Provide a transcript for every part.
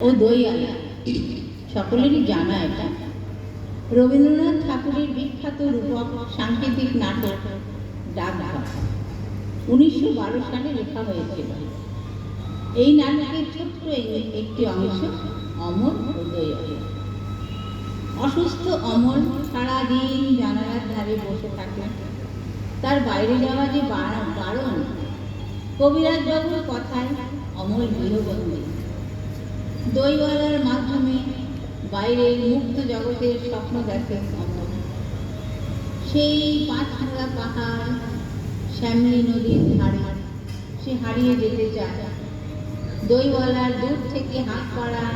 ও দইয়ালা সকলেরই জানা এটা রবীন্দ্রনাথ ঠাকুরের বিখ্যাত রূপক সাংকেতিক নাটক ডাকঘর 1912 সালে লেখা হয়েছিল। এই নাটকের ছোট্ট একটি অংশ অমল ও দইয়ালা। অসুস্থ অমল সারাদিন জানালার ধারে বসে থাকে। তার বাইরে যাওয়া যে বারণ। কবিরাজ বাবুর কথায় অমল গৃহবন্দী। দইওয়ালার মাধ্যমে বাইরের মুক্ত জগতের স্বপ্ন দেখে অমল। সেই পাঁচমোড়া পাহাড়, শ্যামলী নদীর ধারে সে হারিয়ে যেতে চায়। দইওয়ালার দূর থেকে হাত পাড়া,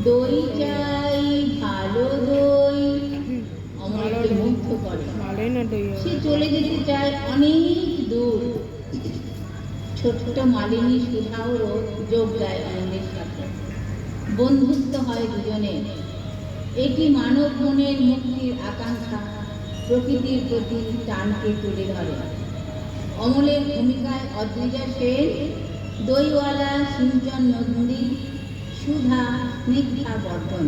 দই চাই ভালো দই, অমলকে মুগ্ধ করে। সে চলে যেতে চায় অনেক দূর। ছোট্ট মালিনী সুধাও যোগ দেয় অমলের সাথে। বন্ধুত্ব হয় দুজনের। এটি মানব মনের মুক্তির আকাঙ্ক্ষা, প্রকৃতির প্রতি টানকে তুলে ধরে। অমলের ভূমিকায় অদ্রিজা সেন, দইওয়ালা সিঞ্চন নন্দী, সুধা স্নিগ্ধা বর্ধন।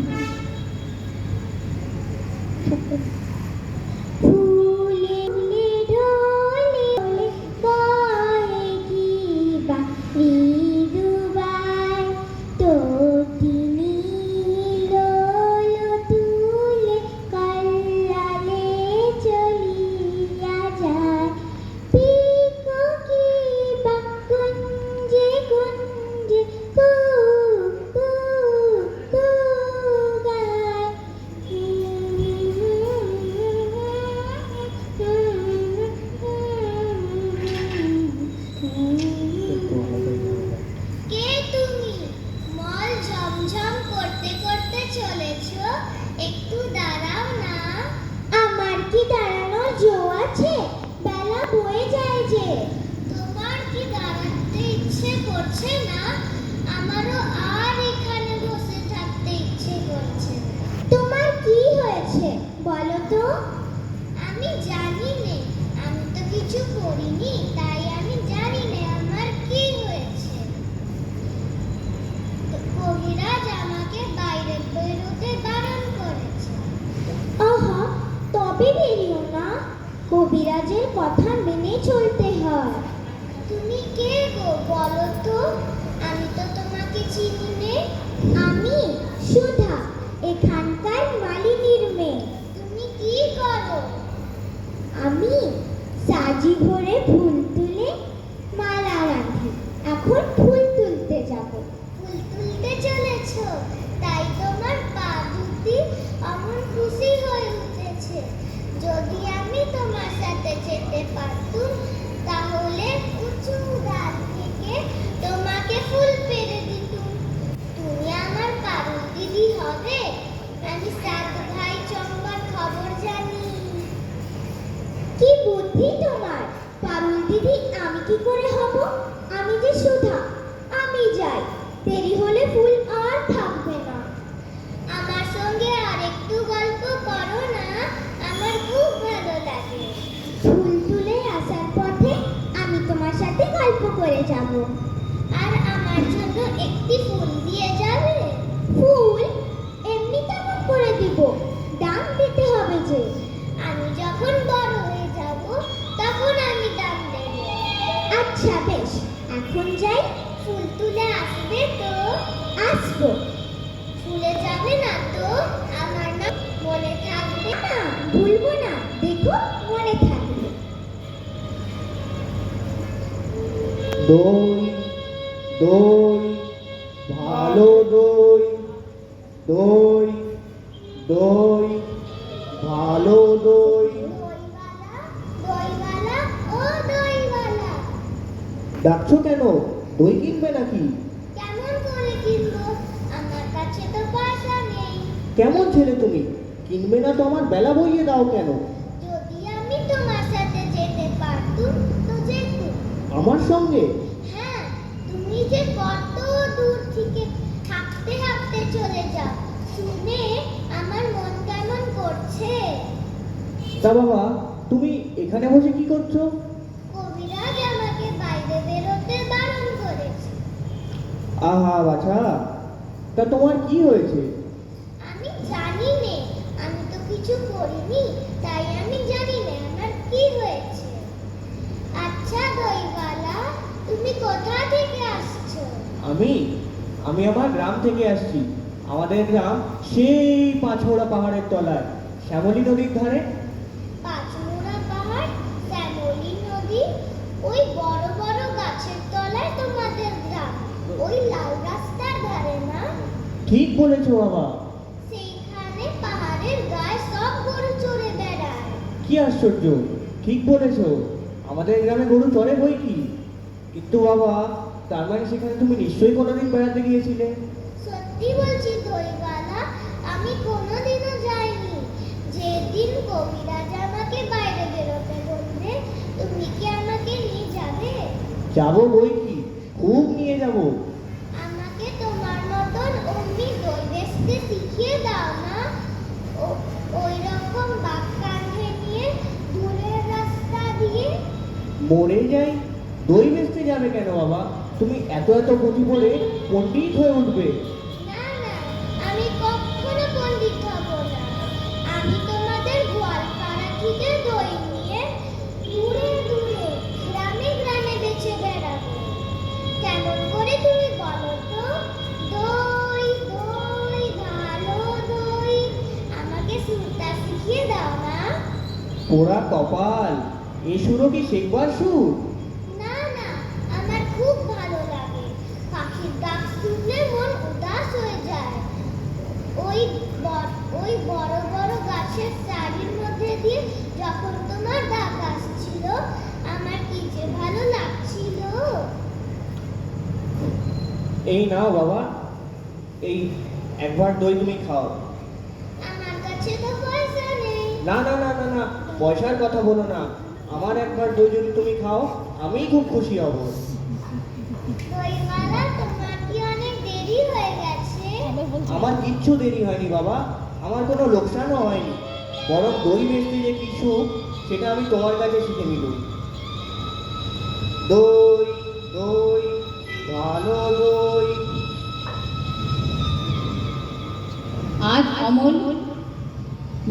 একটু দাঁড়াও না। আমার কি দাঁড়ানোর জো আছে? বেলা বয়ে যায় যে। তোমার কি দাঁড়াতে ইচ্ছে করছে না? আমারও আর এখানে বসে থাকতে ইচ্ছে করছে না। তোমার কি হয়েছে বলো তো? আমি জানি নে, আমি তো কিছু করিনি, তাই আমি জানি নে আমার কি হয়েছে। কবিরাজ আমাকে বাইরে বেরোতে বারণ করেছে। আহা, তবে বেরিও না। কবিরাজের কথা মেনে চলতে হয়। তুমি কে গো বলো তো? আমি তো তোমাকে চিনি নে। আমি সুধা, এখানকার মালিনীর মেয়ে। তুমি কি করো? আমি সাজি ভরে ফুল তুলে মালা রাঁধি। এখন ফুল তুলতে যাব। ফুল তুলতে চলেছো? তাই তোমার পা দুটি অমন খুশি হয়ে উঠেছে। যদি আমি তোমার সাথে যেতে পারতুম, তাহলে উঁচু ডাল থেকে তোমাকে ফুল পেড়ে দিতুম। তুমি আমার পারুল দিদি হবে। আমি সাত ভাই চম্পার খবর জানি। কি বুদ্ধি তোমার! পারুল দিদি আমি কি করে হব? আমি যে সুধা। আমি যাই, দেরি হলে ফুল আর থাকবে না। আমার সঙ্গে আর একটু গল্প করো না, আমার খুব ভালো লাগে। ফুল তুলে আসার পথে আমি তোমার সাথে গল্প করে যাব। আর আমার জন্য একটি ফুল দিয়ে যাবে? ফুল এমনি কেমন করে দিব? দাম দিতে হবে যে। আমি যখন বড় হয়ে যাব তখন আমি দাম দেব। আচ্ছা বেশ, এখন যাই। ফুল তুলে আসবে তো? আসবো। ভুলে যাবে না তো? আমার না মনে থাকবে না? ভুলবো না, দেখো মনে থাকবে। দই দই ভালো দই, দই দই ভালো দই। দইওয়ালা, দইওয়ালা, ও দইওয়ালা। ডাকছো কেন? দই কিনবে নাকি? কেমন করে কিনবো? আমার কাছে তো পয়সা নেই। কেমন ছেলে তুমি? কিনবে না তো আমার বেলা বইয়ে দাও কেন? যদি আমি তোমার সাথে যেতে পারতুম তো যেতুম। আমার সঙ্গে? হ্যাঁ, তুমি যে কত দূর থেকে হাঁটতে হাঁটতে চলে যাও, শুনে আমার মন কেমন করছে। তা বাবা, তুমি এখানে বসে কি করছো? কবিরাজ আমাকে বাইরে বেরোতে বারণ করেছে। আহা বাছা, তা তোমার কি হয়েছে? আমি জানি নে, আমি তো কিছু করিনি, তাই আমি জানি না আমার কি হয়েছে। আচ্ছা দইওয়ালা, তুমি কোথা থেকে আসছো? আমি আমি আমার গ্রাম থেকে আসছি। আমাদের গ্রাম সেই পাঁচমোড়া পাহাড়ের তলায়, শ্যামলী নদীর ধারে। পাঁচমোড়া পাহাড়, শ্যামলী নদী, ওই বড় বড় গাছের তলায় তোমাদের গ্রাম, ওই লাল রাস্তার ধারে না? ঠিক বলেছো বাবা। সেইখানে পাহাড়ের গায়ে সব গরু চড়ে বেড়ায়। কি আশ্চর্য, ঠিক বলেছো, আমাদের গ্রামে গরু চড়ে বই কি। কিন্তু বাবা, তার মানে সেখানে তুমি নিশ্চয়ই কোনোদিন বেড়াতে গিয়েছিলে? সত্যি বলছি দইওয়ালা, আমি কোনোদিনও যাইনি। যেদিন কবিরাজ আমাকে বাইরে বেরোতে বলবে, তুমি কি আমাকে নিয়ে যাবে? যাবো বই কি, খুব নিয়ে যাবো। আমাকে তোমার মতন অমনি দই বেচতে শিখিয়ে দাও না। ওই রকম বাঁক কাঁধে নিয়ে দূরের রাস্তা দিয়ে। মরে যাই, দই বেচতে যাবে কেন বাবা? তুমি এত এত পুঁথি পড়ে পণ্ডিত হয়ে উঠবে। না না, আমি কখনো পণ্ডিত হব না। আমি তোমাদের গোয়ালপাড়া থেকে দই নিয়ে দূরে দূরে গ্রামে গ্রামে বেচে বেড়াবো। কেমন করে তুমি বলো তো? দই দই ভালো দই, আমাকে সুরটা শিখিয়ে দাও না। পোড়া কপাল, এ সুরও কি শেখবার সুর? না না, আমার খুব ভালো লাগে। পাখির ডাক শুনলে মন উদাস হয়ে যায়। ওই বড় বড় গাছের সারির মধ্যে দিয়ে যখন তোমার ডাক আসছিল, আমার কি যে ভালো লাগছিল। এই নাও বাবা, এই একবার দই তুমি খাও। আমার কাছে তো পয়সা নেই। না না না না না, পয়সার কথা বলো না। আমার একবার দই যদি তুমি খাও, আমি খুব খুশি হব। দইওয়ালা, তোমার কি অনেক দেরি হয়ে গেছে? আমার কিচ্ছু দেরি হয়নি বাবা, আমার কোনো লোকসানও হয়নি। বরং দই বেচতে যে কি সুখ, সেটা আমি তোমার কাছে শিখে নিলুম। দই দই ভালো দই। আজ অমল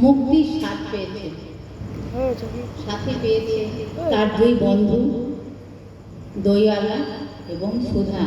মুক্তির স্বাদ পেয়েছে, সাথে পেয়েছে তার দুই বন্ধু দইওয়ালা এবং সুধা।